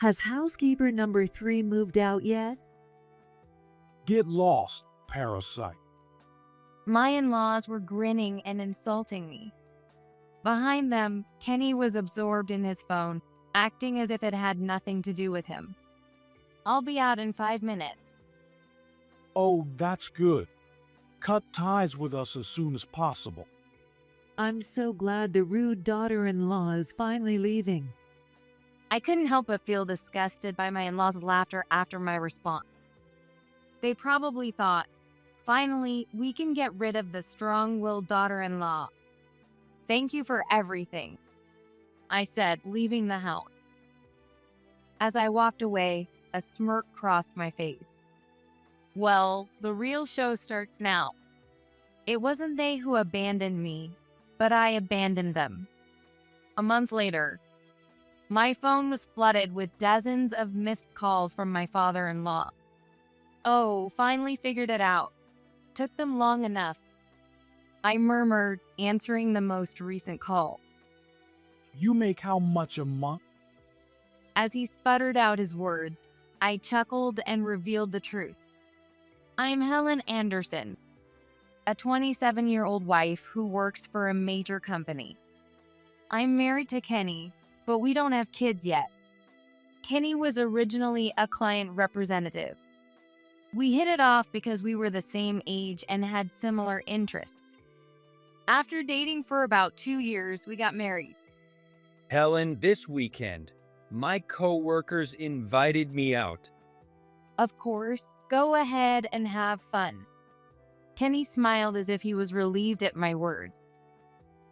Has housekeeper number 3 moved out yet? Get lost, parasite. My in-laws were grinning and insulting me. Behind them, Kenny was absorbed in his phone, acting as if it had nothing to do with him. I'll be out in 5 minutes. Oh, that's good. Cut ties with us as soon as possible. I'm so glad the rude daughter-in-law is finally leaving. I couldn't help but feel disgusted by my in-laws' laughter after my response. They probably thought, finally, we can get rid of the strong-willed daughter-in-law. Thank you for everything, I said, leaving the house. As I walked away, a smirk crossed my face. Well, the real show starts now. It wasn't they who abandoned me, but I abandoned them. A month later, my phone was flooded with dozens of missed calls from my father-in-law. Oh, finally figured it out. Took them long enough. I murmured, answering the most recent call. You make how much a month? As he sputtered out his words, I chuckled and revealed the truth. I'm Helen Anderson, a 27-year-old wife who works for a major company. I'm married to Kenny, but we don't have kids yet. Kenny was originally a client representative. We hit it off because we were the same age and had similar interests. After dating for about 2 years, we got married. Helen, this weekend, my coworkers invited me out. Of course, go ahead and have fun. Kenny smiled as if he was relieved at my words.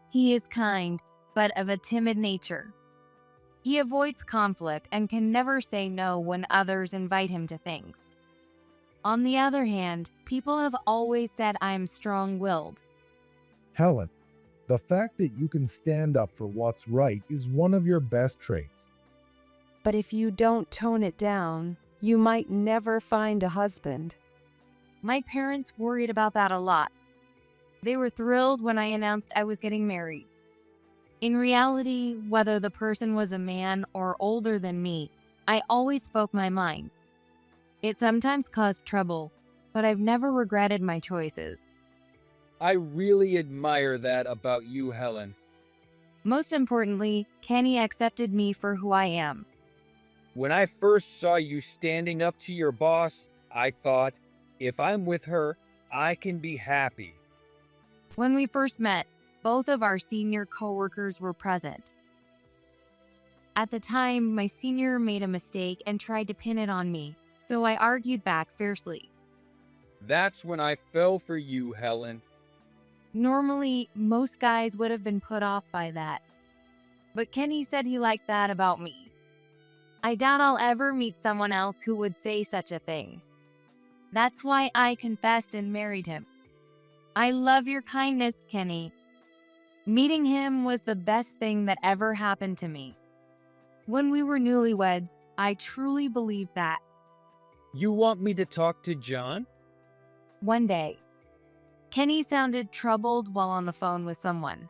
He is kind, but of a timid nature. He avoids conflict and can never say no when others invite him to things. On the other hand, people have always said I am strong-willed. Helen, the fact that you can stand up for what's right is one of your best traits. But if you don't tone it down, you might never find a husband. My parents worried about that a lot. They were thrilled when I announced I was getting married. In reality, whether the person was a man or older than me, I always spoke my mind. It sometimes caused trouble, but I've never regretted my choices. I really admire that about you, Helen. Most importantly, Kenny accepted me for who I am. When I first saw you standing up to your boss, I thought, if I'm with her, I can be happy. When we first met, both of our senior coworkers were present. At the time, my senior made a mistake and tried to pin it on me, so I argued back fiercely. That's when I fell for you, Helen. Normally, most guys would have been put off by that. But Kenny said he liked that about me. I doubt I'll ever meet someone else who would say such a thing. That's why I confessed and married him. I love your kindness, Kenny. Meeting him was the best thing that ever happened to me. When we were newlyweds, I truly believed that. You want me to talk to John? One day, Kenny sounded troubled while on the phone with someone.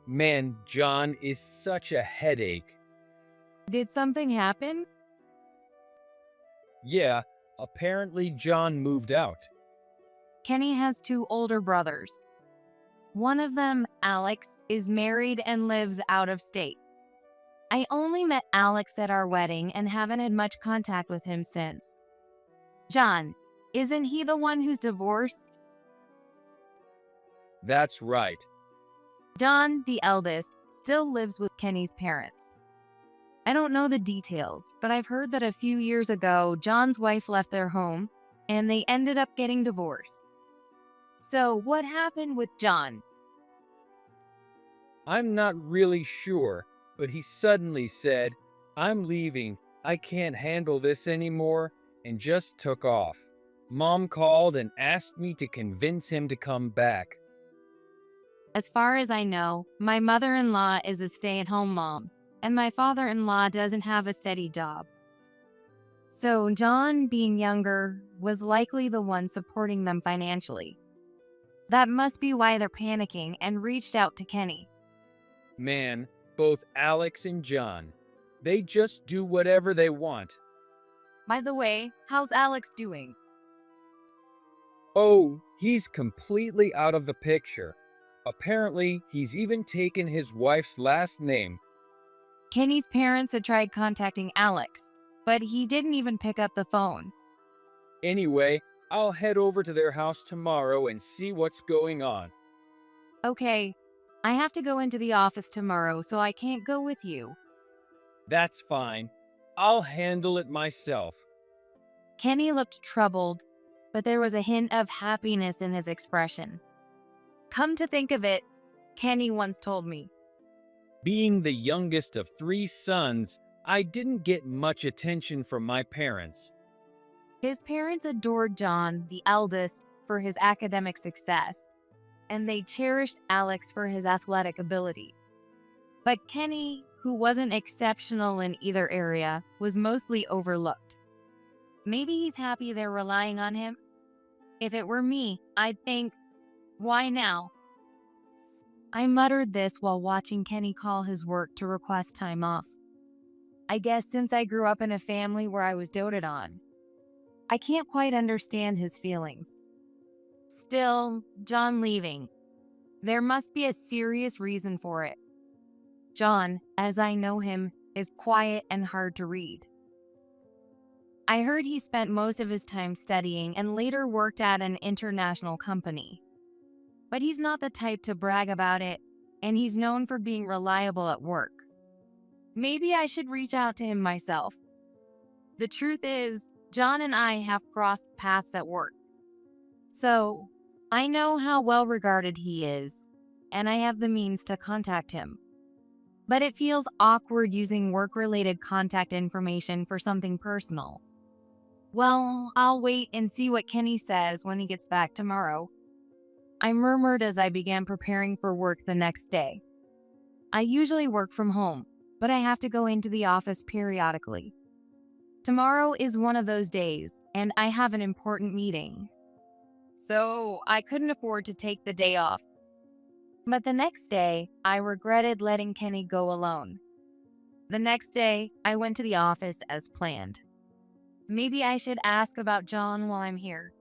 Man, John is such a headache. Did something happen? Yeah, apparently John moved out. Kenny has 2 older brothers. One of them, Alex, is married and lives out of state. I only met Alex at our wedding and haven't had much contact with him since. John, isn't he the one who's divorced? That's right. Don, the eldest, still lives with Kenny's parents. I don't know the details, but I've heard that a few years ago, John's wife left their home and they ended up getting divorced. So what happened with John? I'm not really sure, but he suddenly said, I'm leaving, I can't handle this anymore, and just took off. Mom called and asked me to convince him to come back. As far as I know, my mother-in-law is a stay-at-home mom, and my father-in-law doesn't have a steady job. So John, being younger, was likely the one supporting them financially. That must be why they're panicking and reached out to Kenny. Man, both Alex and John. They just do whatever they want. By the way, how's Alex doing? Oh, he's completely out of the picture. Apparently, he's even taken his wife's last name. Kenny's parents had tried contacting Alex, but he didn't even pick up the phone. Anyway, I'll head over to their house tomorrow and see what's going on. Okay, I have to go into the office tomorrow, so I can't go with you. That's fine. I'll handle it myself. Kenny looked troubled, but there was a hint of happiness in his expression. Come to think of it, Kenny once told me, Being the youngest of 3 sons, I didn't get much attention from my parents. his parents adored John, the eldest, for his academic success, and they cherished Alex for his athletic ability. But Kenny, who wasn't exceptional in either area, was mostly overlooked. Maybe he's happy they're relying on him? If it were me, I'd think, why now? I muttered this while watching Kenny call his work to request time off. I guess since I grew up in a family where I was doted on, I can't quite understand his feelings. Still, John leaving. There must be a serious reason for it. John, as I know him, is quiet and hard to read. I heard he spent most of his time studying and later worked at an international company. But he's not the type to brag about it, and he's known for being reliable at work. Maybe I should reach out to him myself. The truth is, John and I have crossed paths at work. So, I know how well regarded he is, and I have the means to contact him. But it feels awkward using work-related contact information for something personal. Well, I'll wait and see what Kenny says when he gets back tomorrow. I murmured as I began preparing for work the next day. I usually work from home, but I have to go into the office periodically. Tomorrow is one of those days, and I have an important meeting. So I couldn't afford to take the day off. But the next day, I regretted letting Kenny go alone. The next day, I went to the office as planned. Maybe I should ask about John while I'm here.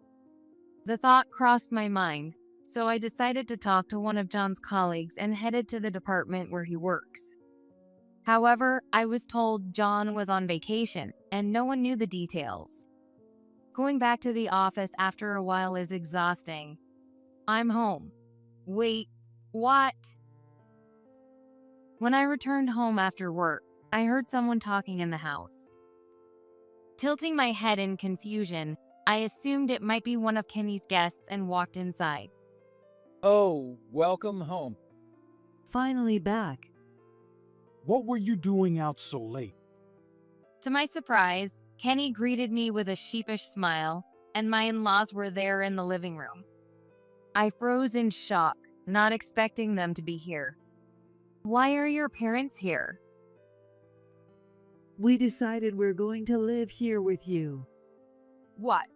The thought crossed my mind, so I decided to talk to one of John's colleagues and headed to the department where he works. However, I was told John was on vacation and no one knew the details. Going back to the office after a while is exhausting. I'm home. Wait, what? When I returned home after work, I heard someone talking in the house. Tilting my head in confusion, I assumed it might be one of Kenny's guests and walked inside. Oh, welcome home. Finally back. What were you doing out so late? To my surprise, Kenny greeted me with a sheepish smile, and my in-laws were there in the living room. I froze in shock, not expecting them to be here. Why are your parents here? We decided we're going to live here with you. What?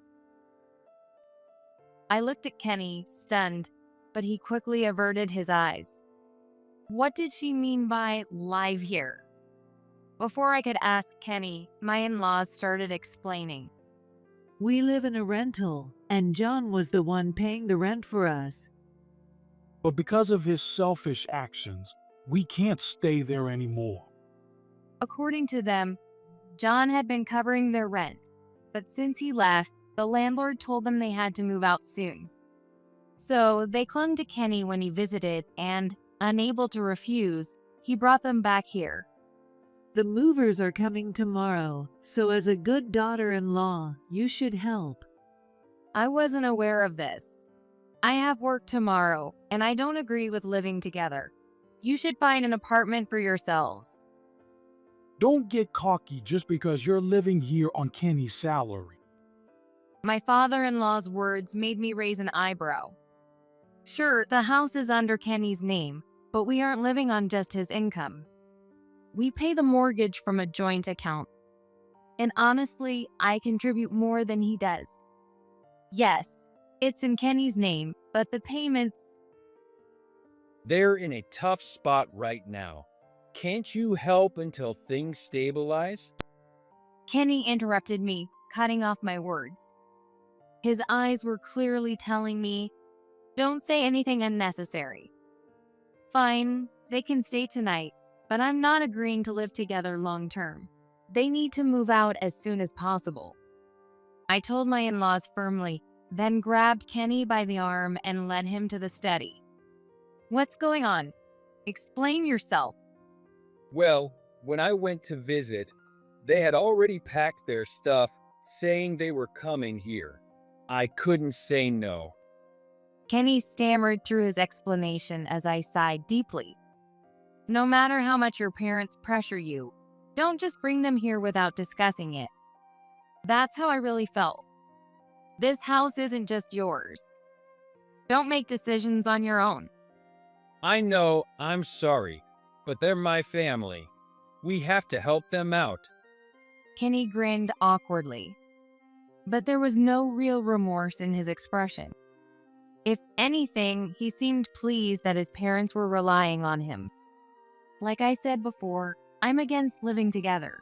I looked at Kenny, stunned, but he quickly averted his eyes. What did she mean by live here? Before I could ask Kenny, my in-laws started explaining. We live in a rental, and John was the one paying the rent for us. But because of his selfish actions, we can't stay there anymore. According to them, John had been covering their rent, but since he left, the landlord told them they had to move out soon. So they clung to Kenny when he visited and, unable to refuse, he brought them back here. The movers are coming tomorrow, so as a good daughter-in-law, you should help. I wasn't aware of this. I have work tomorrow, and I don't agree with living together. You should find an apartment for yourselves. Don't get cocky just because you're living here on Kenny's salary. My father-in-law's words made me raise an eyebrow. Sure, the house is under Kenny's name, but we aren't living on just his income. We pay the mortgage from a joint account. And honestly, I contribute more than he does. Yes, it's in Kenny's name, but the payments... They're in a tough spot right now. Can't you help until things stabilize? Kenny interrupted me, cutting off my words. His eyes were clearly telling me, "Don't say anything unnecessary." Fine, they can stay tonight, but I'm not agreeing to live together long term. They need to move out as soon as possible. I told my in-laws firmly, then grabbed Kenny by the arm and led him to the study. "What's going on? Explain yourself." Well, when I went to visit, they had already packed their stuff, saying they were coming here. I couldn't say no. Kenny stammered through his explanation as I sighed deeply. No matter how much your parents pressure you, don't just bring them here without discussing it. That's how I really felt. This house isn't just yours. Don't make decisions on your own. I know, I'm sorry, but they're my family. We have to help them out. Kenny grinned awkwardly, but there was no real remorse in his expression. If anything, he seemed pleased that his parents were relying on him. Like I said before, I'm against living together,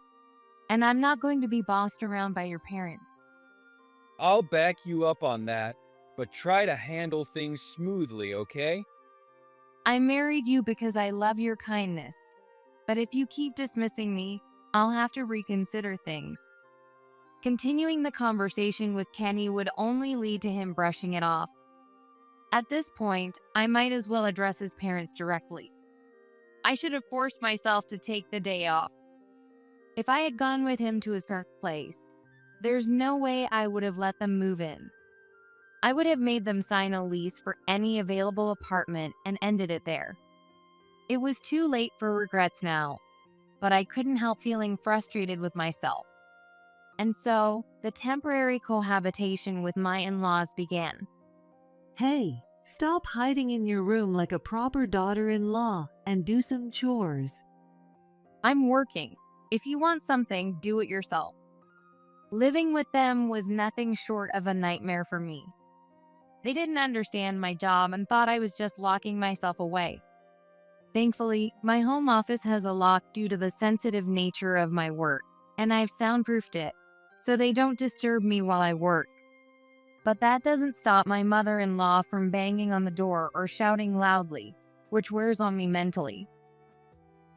and I'm not going to be bossed around by your parents. I'll back you up on that, but try to handle things smoothly, okay? I married you because I love your kindness, but if you keep dismissing me, I'll have to reconsider things. Continuing the conversation with Kenny would only lead to him brushing it off. At this point, I might as well address his parents directly. I should have forced myself to take the day off. If I had gone with him to his parents' place, there's no way I would have let them move in. I would have made them sign a lease for any available apartment and ended it there. It was too late for regrets now, but I couldn't help feeling frustrated with myself. And so, the temporary cohabitation with my in-laws began. Hey, stop hiding in your room like a proper daughter-in-law and do some chores. I'm working. If you want something, do it yourself. Living with them was nothing short of a nightmare for me. They didn't understand my job and thought I was just locking myself away. Thankfully, my home office has a lock due to the sensitive nature of my work, and I've soundproofed it, so they don't disturb me while I work. But that doesn't stop my mother-in-law from banging on the door or shouting loudly, which wears on me mentally.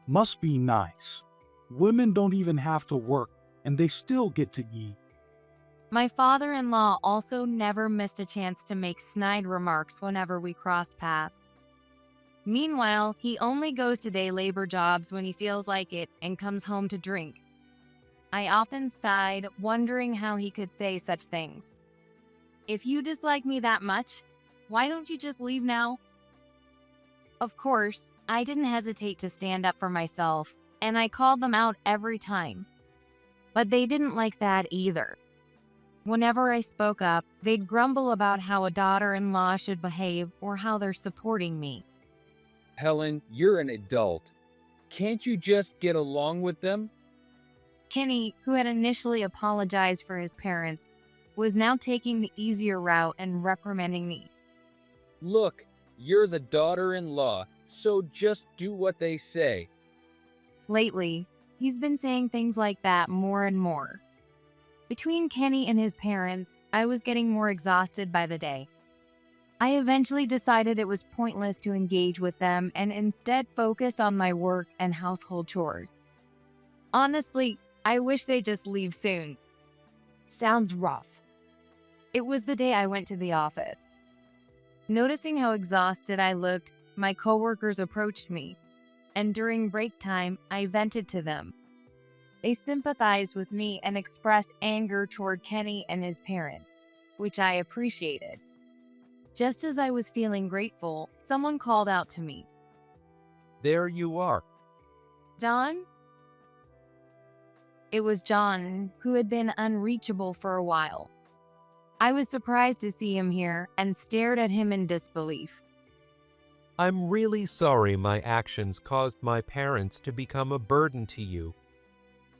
Must be nice. Women don't even have to work, and they still get to eat. My father-in-law also never missed a chance to make snide remarks whenever we crossed paths. Meanwhile, he only goes to day labor jobs when he feels like it and comes home to drink. I often sighed, wondering how he could say such things. If you dislike me that much, why don't you just leave now? Of course, I didn't hesitate to stand up for myself, and I called them out every time. But they didn't like that either. Whenever I spoke up, they'd grumble about how a daughter-in-law should behave or how they're supporting me. Helen, you're an adult. Can't you just get along with them? Kenny, who had initially apologized for his parents, was now taking the easier route and reprimanding me. Look, you're the daughter-in-law, so just do what they say. Lately, he's been saying things like that more and more. Between Kenny and his parents, I was getting more exhausted by the day. I eventually decided it was pointless to engage with them and instead focused on my work and household chores. Honestly, I wish they'd just leave soon. Sounds rough. It was the day I went to the office. Noticing how exhausted I looked, my coworkers approached me, and during break time, I vented to them. They sympathized with me and expressed anger toward Kenny and his parents, which I appreciated. Just as I was feeling grateful, someone called out to me. There you are. John? It was John, who had been unreachable for a while. I was surprised to see him here and stared at him in disbelief. I'm really sorry my actions caused my parents to become a burden to you.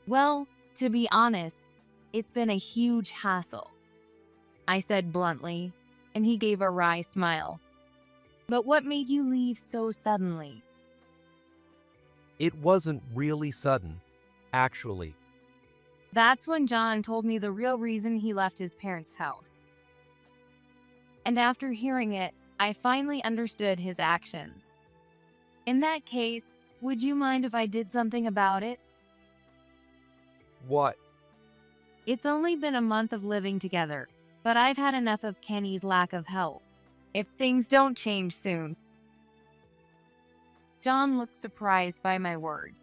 Well, to be honest, it's been a huge hassle, I said bluntly, and he gave a wry smile. But what made you leave so suddenly? It wasn't really sudden, actually. That's when John told me the real reason he left his parents' house. And after hearing it, I finally understood his actions. In that case, would you mind if I did something about it? What? It's only been a month of living together, but I've had enough of Kenny's lack of help. If things don't change soon. John looked surprised by my words.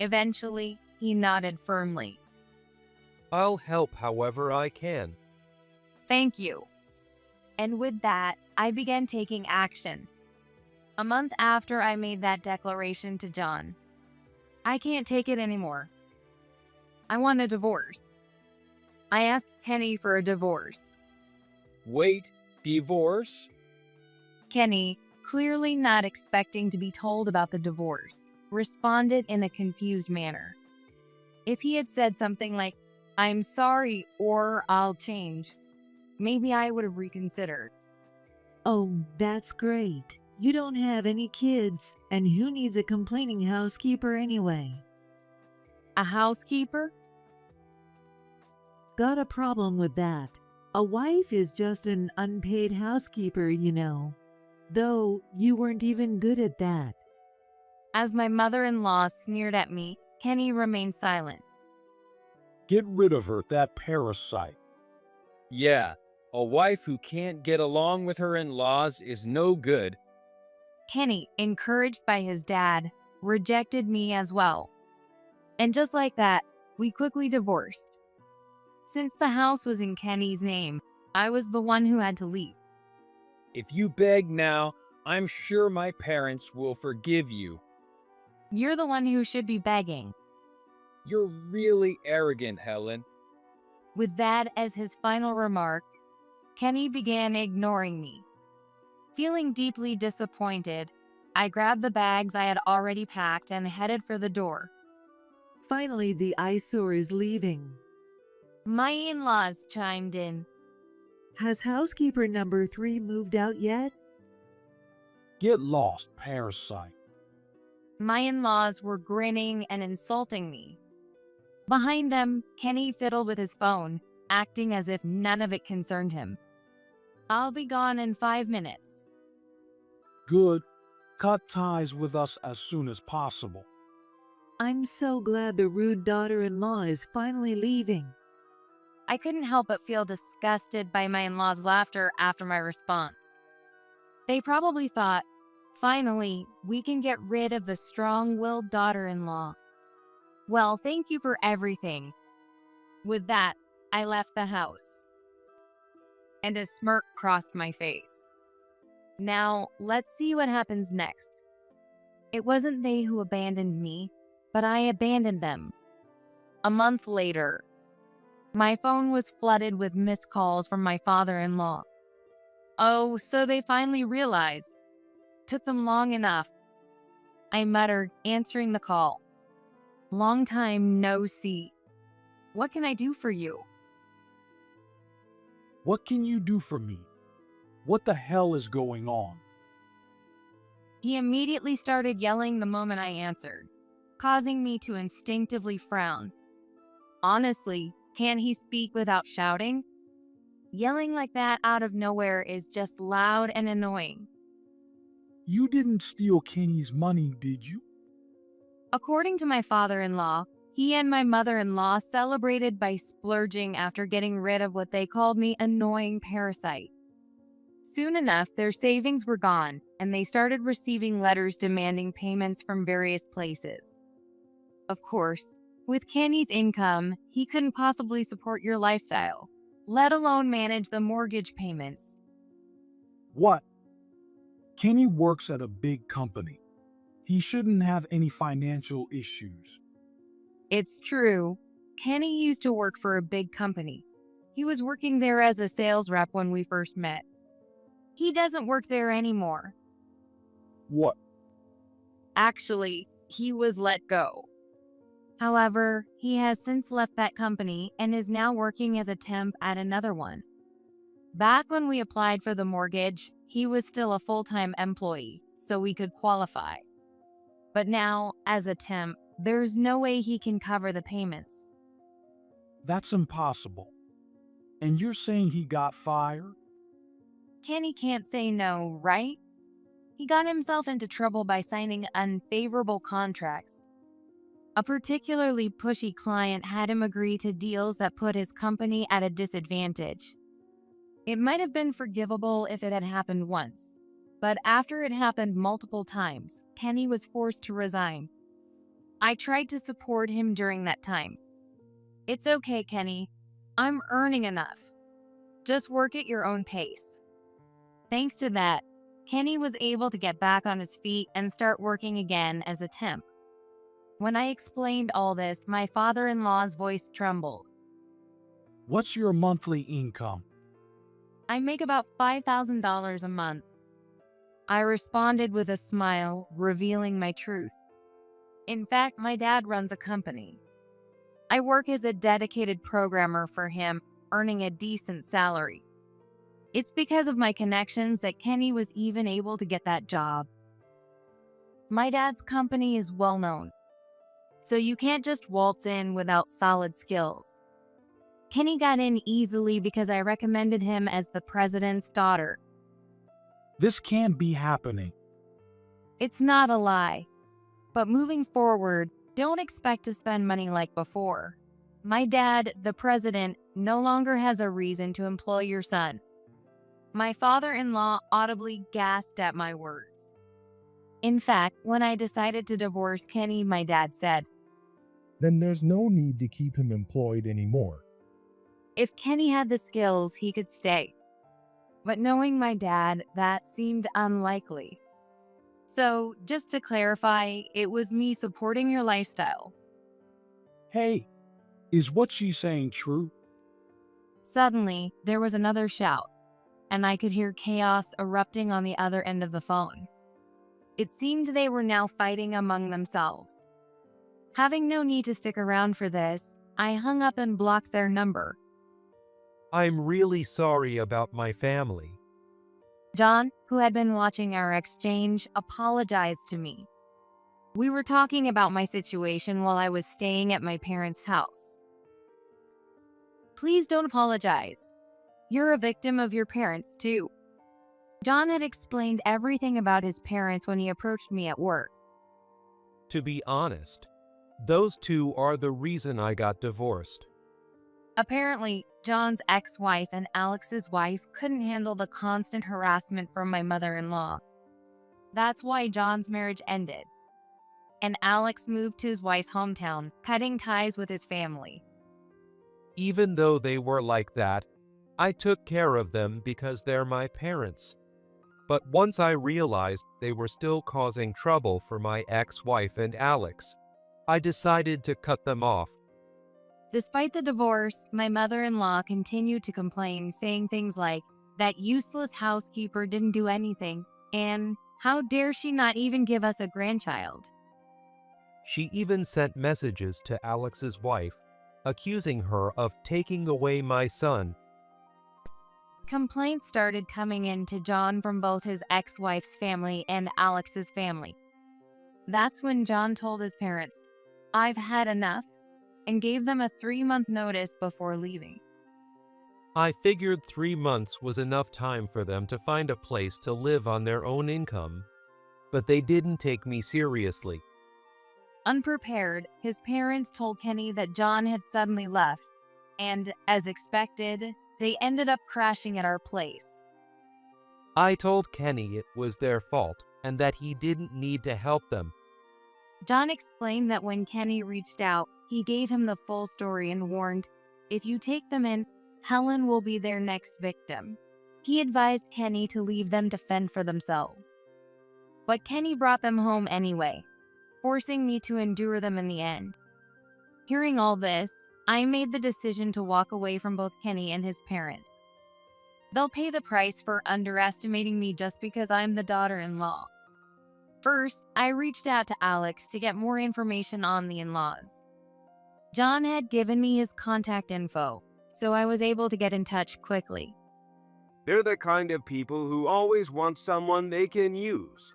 Eventually, he nodded firmly. I'll help however I can. Thank you. And with that, I began taking action. A month after I made that declaration to John. I can't take it anymore. I want a divorce. I asked Kenny for a divorce. Wait, divorce? Kenny, clearly not expecting to be told about the divorce, responded in a confused manner. If he had said something like, "I'm sorry," or "I'll change," maybe I would have reconsidered. Oh, that's great. You don't have any kids, and who needs a complaining housekeeper anyway? A housekeeper? Got a problem with that. A wife is just an unpaid housekeeper, you know. Though you weren't even good at that. As my mother-in-law sneered at me, Kenny remained silent. Get rid of her, that parasite. Yeah, a wife who can't get along with her in-laws is no good. Kenny, encouraged by his dad, rejected me as well. And just like that, we quickly divorced. Since the house was in Kenny's name, I was the one who had to leave. If you beg now, I'm sure my parents will forgive you. You're the one who should be begging. You're really arrogant, Helen. With that as his final remark, Kenny began ignoring me. Feeling deeply disappointed, I grabbed the bags I had already packed and headed for the door. Finally, the eyesore is leaving. My in-laws chimed in. Has housekeeper number 3 moved out yet? Get lost, parasite. My in-laws were grinning and insulting me. Behind them, Kenny fiddled with his phone, acting as if none of it concerned him. I'll be gone in 5 minutes. Good. Cut ties with us as soon as possible. I'm so glad the rude daughter-in-law is finally leaving. I couldn't help but feel disgusted by my in-laws' laughter after my response. They probably thought, finally, we can get rid of the strong-willed daughter-in-law. Well, thank you for everything. With that, I left the house. And a smirk crossed my face. Now, let's see what happens next. It wasn't they who abandoned me, but I abandoned them. A month later, my phone was flooded with missed calls from my father-in-law. Oh, so they finally realized. Took them long enough. I muttered, answering the call. Long time no see. What can I do for you? What can you do for me? What the hell is going on? He immediately started yelling the moment I answered, causing me to instinctively frown. Honestly, can't he speak without shouting? Yelling like that out of nowhere is just loud and annoying. You didn't steal Kenny's money, did you? According to my father-in-law, he and my mother-in-law celebrated by splurging after getting rid of what they called me annoying parasite. Soon enough, their savings were gone, and they started receiving letters demanding payments from various places. Of course, with Kenny's income, he couldn't possibly support your lifestyle, let alone manage the mortgage payments. What? Kenny works at a big company. He shouldn't have any financial issues. It's true. Kenny used to work for a big company. He was working there as a sales rep when we first met. He doesn't work there anymore. What? Actually, he was let go. However, he has since left that company and is now working as a temp at another one. Back when we applied for the mortgage, he was still a full-time employee, so we could qualify. But now, as a temp, there's no way he can cover the payments. That's impossible. And you're saying he got fired? Kenny can't say no, right? He got himself into trouble by signing unfavorable contracts. A particularly pushy client had him agree to deals that put his company at a disadvantage. It might have been forgivable if it had happened once, but after it happened multiple times, Kenny was forced to resign. I tried to support him during that time. It's okay, Kenny. I'm earning enough. Just work at your own pace. Thanks to that, Kenny was able to get back on his feet and start working again as a temp. When I explained all this, my father-in-law's voice trembled. What's your monthly income? I make about $5,000 a month. I responded with a smile, revealing my truth. In fact, my dad runs a company. I work as a dedicated programmer for him, earning a decent salary. It's because of my connections that Kenny was even able to get that job. My dad's company is well known, so you can't just waltz in without solid skills. Kenny got in easily because I recommended him as the president's daughter. This can't be happening. It's not a lie. But moving forward, don't expect to spend money like before. My dad, the president, no longer has a reason to employ your son. My father-in-law audibly gasped at my words. In fact, when I decided to divorce Kenny, my dad said, Then there's no need to keep him employed anymore. if Kenny had the skills, he could stay. But knowing my dad, that seemed unlikely. So, just to clarify, it was me supporting your lifestyle. Hey, is what she's saying true? Suddenly, there was another shout, and I could hear chaos erupting on the other end of the phone. It seemed they were now fighting among themselves. Having no need to stick around for this, I hung up and blocked their number. I'm really sorry about my family. John, who had been watching our exchange, apologized to me. We were talking about my situation while I was staying at my parents' house. Please don't apologize. You're a victim of your parents, too. John had explained everything about his parents when he approached me at work. To be honest, those two are the reason I got divorced. Apparently, John's ex-wife and Alex's wife couldn't handle the constant harassment from my mother-in-law. That's why John's marriage ended. And Alex moved to his wife's hometown, cutting ties with his family. Even though they were like that, I took care of them because they're my parents. But once I realized they were still causing trouble for my ex-wife and Alex, I decided to cut them off. Despite the divorce, my mother-in-law continued to complain, saying things like, that useless housekeeper didn't do anything, and how dare she not even give us a grandchild. She even sent messages to Alex's wife, accusing her of taking away my son. Complaints started coming in to John from both his ex-wife's family and Alex's family. That's when John told his parents, I've had enough, and gave them a 3-month notice before leaving. I figured 3 months was enough time for them to find a place to live on their own income, but they didn't take me seriously. Unprepared, his parents told Kenny that John had suddenly left, and, as expected, they ended up crashing at our place. I told Kenny it was their fault and that he didn't need to help them. John explained that when Kenny reached out, he gave him the full story and warned, if you take them in, Helen will be their next victim. He advised Kenny to leave them to fend for themselves. But Kenny brought them home anyway, forcing me to endure them in the end. Hearing all this, I made the decision to walk away from both Kenny and his parents. They'll pay the price for underestimating me just because I'm the daughter-in-law. First, I reached out to Alex to get more information on the in-laws. John had given me his contact info, so I was able to get in touch quickly. They're the kind of people who always want someone they can use.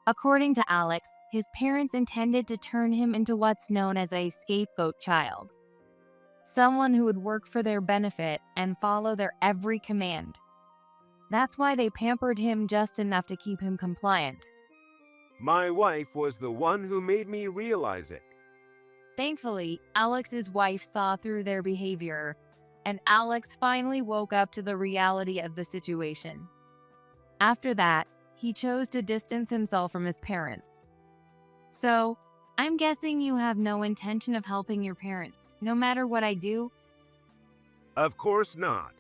According to Alex, his parents intended to turn him into what's known as a scapegoat child, someone who would work for their benefit and follow their every command. That's why they pampered him just enough to keep him compliant. My wife was the one who made me realize it. Thankfully, Alex's wife saw through their behavior, and Alex finally woke up to the reality of the situation. After that, he chose to distance himself from his parents. So, I'm guessing you have no intention of helping your parents, no matter what I do? Of course not.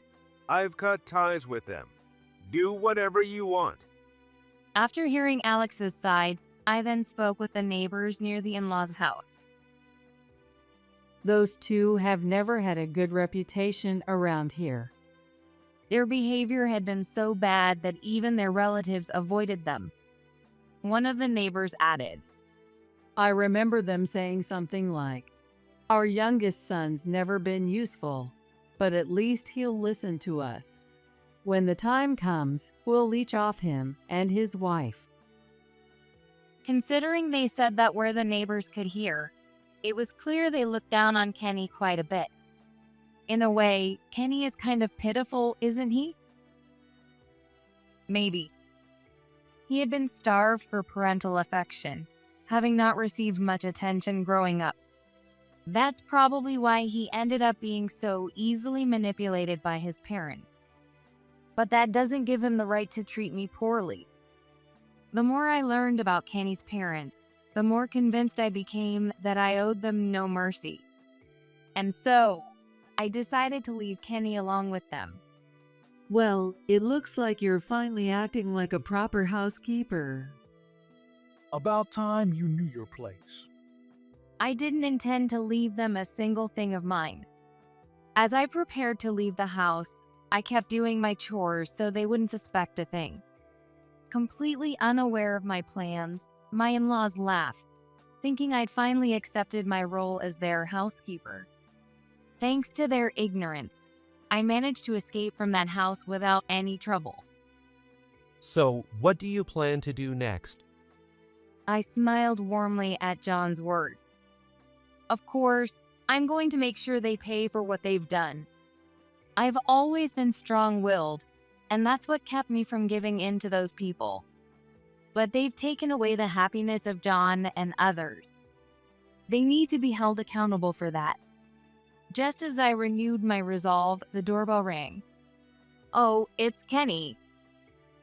I've cut ties with them. Do whatever you want. After hearing Alex's side, I then spoke with the neighbors near the in-laws' house. Those two have never had a good reputation around here. Their behavior had been so bad that even their relatives avoided them. One of the neighbors added, I remember them saying something like, our youngest son's never been useful, but at least he'll listen to us. When the time comes, we'll leech off him and his wife. Considering they said that where the neighbors could hear, it was clear they looked down on Kenny quite a bit. In a way, Kenny is kind of pitiful, isn't he? Maybe. He had been starved for parental affection, having not received much attention growing up. That's probably why he ended up being so easily manipulated by his parents. But that doesn't give him the right to treat me poorly. The more I learned about Kenny's parents, the more convinced I became that I owed them no mercy. And so, I decided to leave Kenny along with them. Well, it looks like you're finally acting like a proper housekeeper. About time you knew your place. I didn't intend to leave them a single thing of mine. As I prepared to leave the house, I kept doing my chores so they wouldn't suspect a thing. Completely unaware of my plans, my in-laws laughed, thinking I'd finally accepted my role as their housekeeper. Thanks to their ignorance, I managed to escape from that house without any trouble. So, what do you plan to do next? I smiled warmly at John's words. Of course, I'm going to make sure they pay for what they've done. I've always been strong-willed, and that's what kept me from giving in to those people. But they've taken away the happiness of John and others. They need to be held accountable for that. Just as I renewed my resolve, the doorbell rang. Oh, it's Kenny.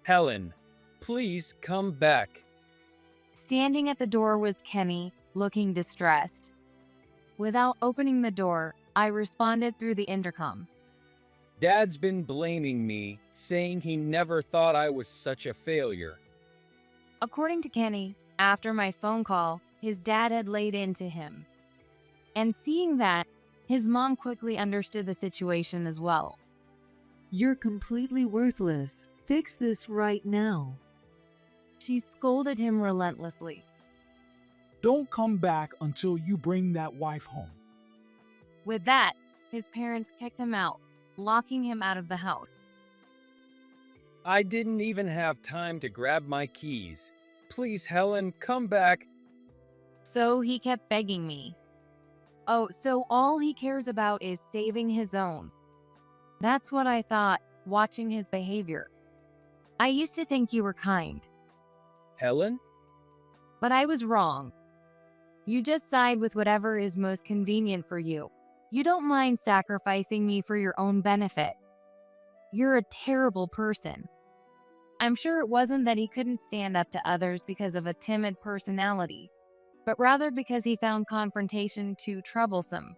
Helen, please come back. Standing at the door was Kenny, looking distressed. Without opening the door, I responded through the intercom. Dad's been blaming me, saying he never thought I was such a failure. According to Kenny, after my phone call, his dad had laid into him. And seeing that, his mom quickly understood the situation as well. You're completely worthless. Fix this right now. She scolded him relentlessly. Don't come back until you bring that wife home. With that, his parents kicked him out, locking him out of the house. I didn't even have time to grab my keys. Please, Helen, come back. So he kept begging me. Oh, so all he cares about is saving his own. That's what I thought, watching his behavior. I used to think you were kind, Helen? but I was wrong. You just side with whatever is most convenient for you. You don't mind sacrificing me for your own benefit. You're a terrible person. I'm sure it wasn't that he couldn't stand up to others because of a timid personality, but rather because he found confrontation too troublesome.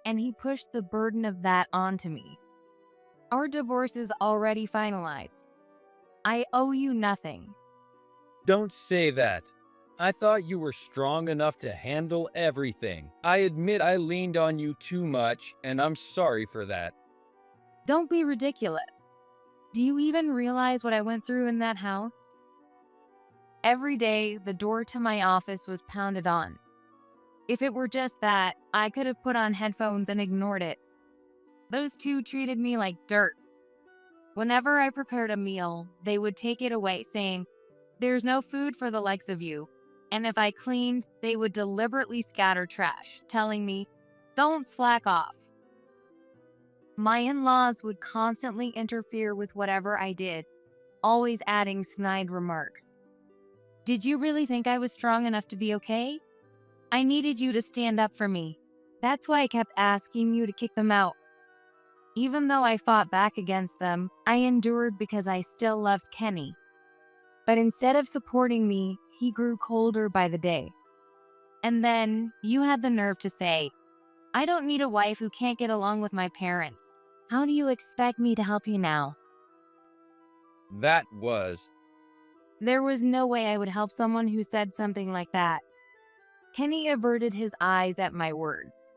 And he pushed the burden of that onto me. Our divorce is already finalized. I owe you nothing. Don't say that. I thought you were strong enough to handle everything. I admit I leaned on you too much, and I'm sorry for that. Don't be ridiculous. Do you even realize what I went through in that house? Every day, the door to my office was pounded on. If it were just that, I could have put on headphones and ignored it. Those two treated me like dirt. Whenever I prepared a meal, they would take it away saying, There's no food for the likes of you. And if I cleaned, they would deliberately scatter trash, telling me, don't slack off. My in-laws would constantly interfere with whatever I did, always adding snide remarks. Did you really think I was strong enough to be okay? I needed you to stand up for me. That's why I kept asking you to kick them out. Even though I fought back against them, I endured because I still loved Kenny. But instead of supporting me, he grew colder by the day. And then you had the nerve to say, I don't need a wife who can't get along with my parents. How do you expect me to help you now? That was. There was no way I would help someone who said something like that. Kenny averted his eyes at my words.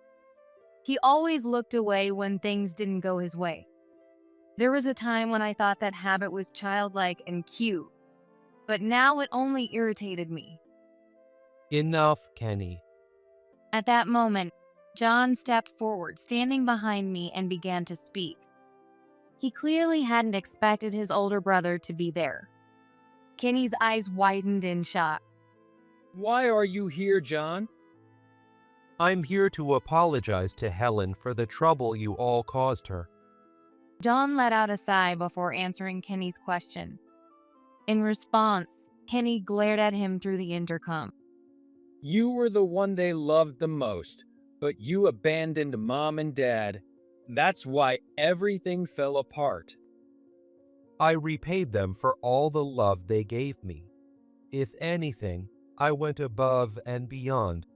He always looked away when things didn't go his way. There was a time when I thought that habit was childlike and cute, but now it only irritated me. Enough, Kenny. At that moment, John stepped forward, standing behind me, and began to speak. He clearly hadn't expected his older brother to be there. Kenny's eyes widened in shock. Why are you here, John? I'm here to apologize to Helen for the trouble you all caused her. John let out a sigh before answering Kenny's question. In response, Kenny glared at him through the intercom. You were the one they loved the most, but you abandoned Mom and Dad. That's why everything fell apart. I repaid them for all the love they gave me. If anything, I went above and beyond.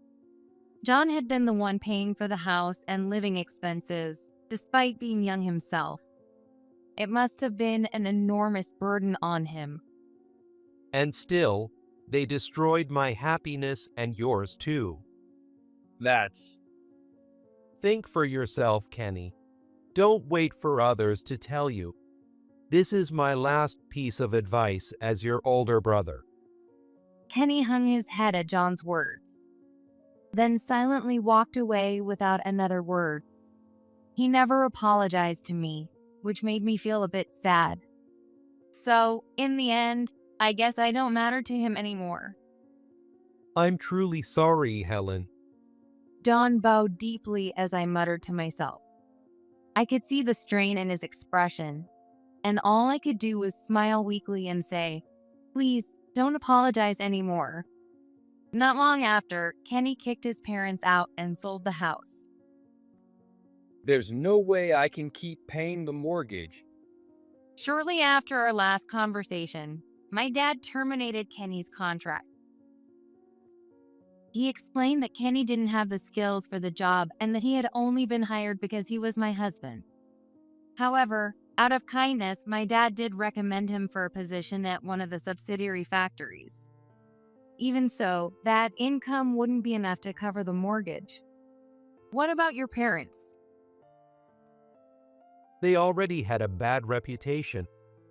John had been the one paying for the house and living expenses, despite being young himself. It must have been an enormous burden on him. And still, they destroyed my happiness and yours too. That's. Think for yourself, Kenny. Don't wait for others to tell you. This is my last piece of advice as your older brother. Kenny hung his head at John's words, then silently walked away without another word. He never apologized to me, which made me feel a bit sad. So, in the end, I guess I don't matter to him anymore. I'm truly sorry, Helen. John bowed deeply as I muttered to myself. I could see the strain in his expression, and all I could do was smile weakly and say, please, don't apologize anymore. Not long after, Kenny kicked his parents out and sold the house. There's no way I can keep paying the mortgage. Shortly after our last conversation, my dad terminated Kenny's contract. He explained that Kenny didn't have the skills for the job and that he had only been hired because he was my husband. However, out of kindness, my dad did recommend him for a position at one of the subsidiary factories. Even so, that income wouldn't be enough to cover the mortgage. What about your parents? They already had a bad reputation,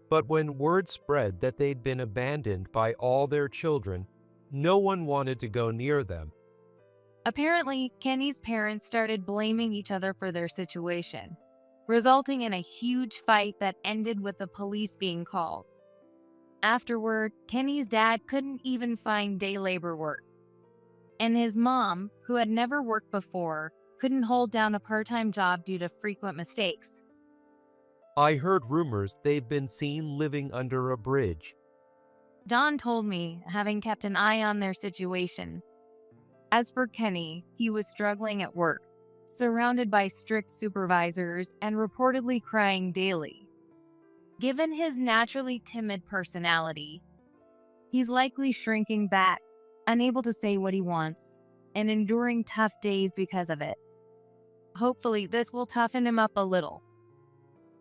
but when word spread that they'd been abandoned by all their children, no one wanted to go near them. Apparently, Kenny's parents started blaming each other for their situation, resulting in a huge fight that ended with the police being called. Afterward, Kenny's dad couldn't even find day labor work. And his mom, who had never worked before, couldn't hold down a part-time job due to frequent mistakes. I heard rumors they'd been seen living under a bridge. Don told me, having kept an eye on their situation. As for Kenny, he was struggling at work, surrounded by strict supervisors and reportedly crying daily. Given his naturally timid personality, he's likely shrinking back, unable to say what he wants, and enduring tough days because of it. Hopefully, this will toughen him up a little.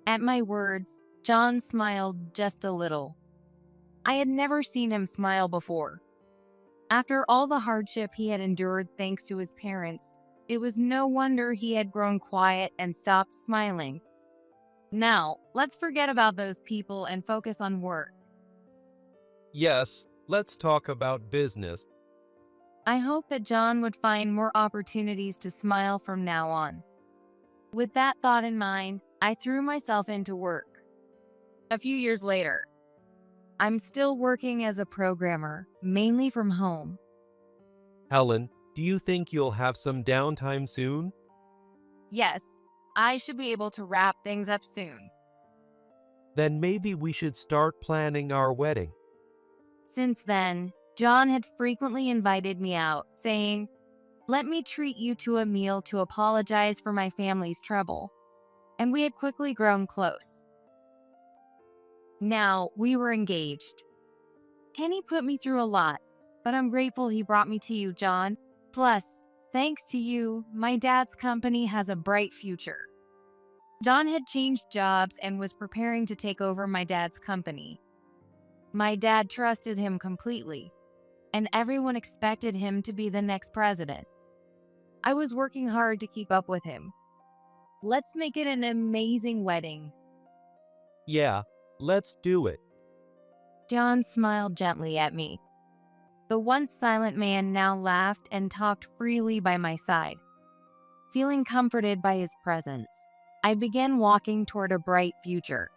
At my words, John smiled just a little. I had never seen him smile before. After all the hardship he had endured thanks to his parents, it was no wonder he had grown quiet and stopped smiling. Now, let's forget about those people and focus on work. Yes, let's talk about business. I hope that John would find more opportunities to smile from now on. With that thought in mind, I threw myself into work. A few years later, I'm still working as a programmer, mainly from home. Helen, do you think you'll have some downtime soon? Yes, I should be able to wrap things up soon. Then maybe we should start planning our wedding. Since then, John had frequently invited me out, saying, "Let me treat you to a meal to apologize for my family's trouble." And we had quickly grown close. Now, we were engaged. Kenny put me through a lot, but I'm grateful he brought me to you, John. Plus, thanks to you, my dad's company has a bright future. John had changed jobs and was preparing to take over my dad's company. My dad trusted him completely, and everyone expected him to be the next president. I was working hard to keep up with him. Let's make it an amazing wedding. Yeah, let's do it. John smiled gently at me. The once silent man now laughed and talked freely by my side. Feeling comforted by his presence, I began walking toward a bright future.